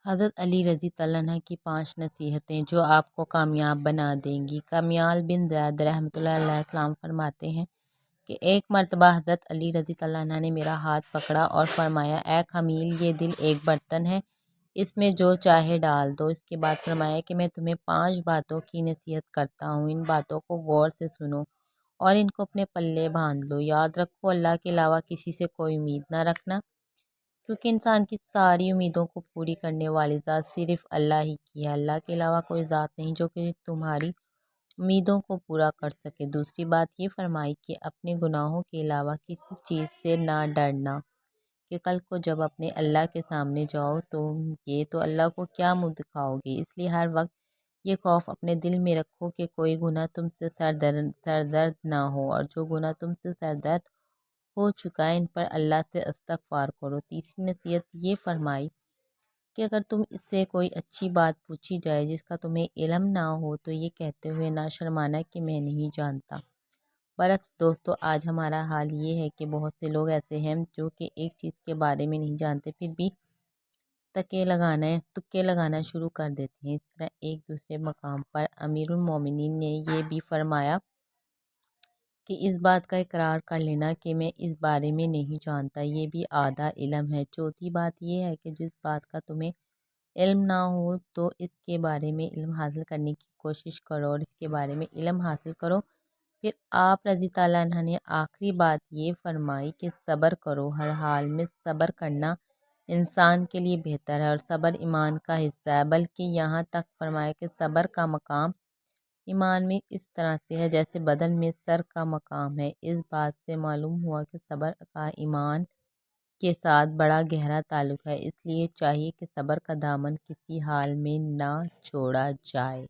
حضرت علی رضی اللہ عنہ کی 5 نصیحتیں جو آپ کو کامیاب بنا دیں گی۔ کمیال بن زید رحمۃ اللہ علیہ السلام فرماتے ہیں کہ ایک مرتبہ حضرت علی رضی اللہ عنہ نے میرا ہاتھ پکڑا اور فرمایا، اے خمیل، یہ دل ایک برتن ہے، اس میں جو چاہے ڈال دو۔ اس کے بعد فرمایا کہ میں تمہیں 5 باتوں کی نصیحت کرتا ہوں، ان باتوں کو غور سے سنو اور ان کو اپنے پلے باندھ لو۔ یاد رکھو، اللہ کے علاوہ کسی سے کوئی امید نہ رکھنا، کیونکہ انسان کی ساری امیدوں کو پوری کرنے والی ذات صرف اللہ ہی کی ہے۔ اللہ کے علاوہ کوئی ذات نہیں جو کہ تمہاری امیدوں کو پورا کر سکے۔ دوسری بات یہ فرمائی کہ اپنے گناہوں کے علاوہ کسی چیز سے نہ ڈرنا، کہ کل کو جب اپنے اللہ کے سامنے جاؤ تو اللہ کو کیا منہ دکھاؤ گے۔ اس لیے ہر وقت یہ خوف اپنے دل میں رکھو کہ کوئی گناہ تم سے سرزد نہ ہو، اور جو گناہ تم سے سرزد ہو چکا ہے ان پر اللہ سے استغفار کرو۔ تیسری نصیحت یہ فرمائی کہ اگر تم اس سے کوئی اچھی بات پوچھی جائے جس کا تمہیں علم نہ ہو تو یہ کہتے ہوئے نہ شرمانا کہ میں نہیں جانتا۔ برعکس دوستو، آج ہمارا حال یہ ہے کہ بہت سے لوگ ایسے ہیں جو کہ ایک چیز کے بارے میں نہیں جانتے پھر بھی تکے لگانا شروع کر دیتے ہیں۔ اس طرح ایک دوسرے مقام پر امیر المومنین نے یہ بھی فرمایا کہ اس بات کا اقرار کر لینا کہ میں اس بارے میں نہیں جانتا، یہ بھی آدھا علم ہے۔ چوتھی بات یہ ہے کہ جس بات کا تمہیں علم نہ ہو تو اس کے بارے میں علم حاصل کرنے کی کوشش کرو اور اس کے بارے میں علم حاصل کرو۔ پھر آپ رضی اللہ عنہ نے آخری بات یہ فرمائی کہ صبر کرو، ہر حال میں صبر کرنا انسان کے لیے بہتر ہے اور صبر ایمان کا حصہ ہے، بلکہ یہاں تک فرمایا کہ صبر کا مقام ایمان میں اس طرح سے ہے جیسے بدن میں سر کا مقام ہے۔ اس بات سے معلوم ہوا کہ صبر کا ایمان کے ساتھ بڑا گہرا تعلق ہے، اس لیے چاہیے کہ صبر کا دامن کسی حال میں نہ چھوڑا جائے۔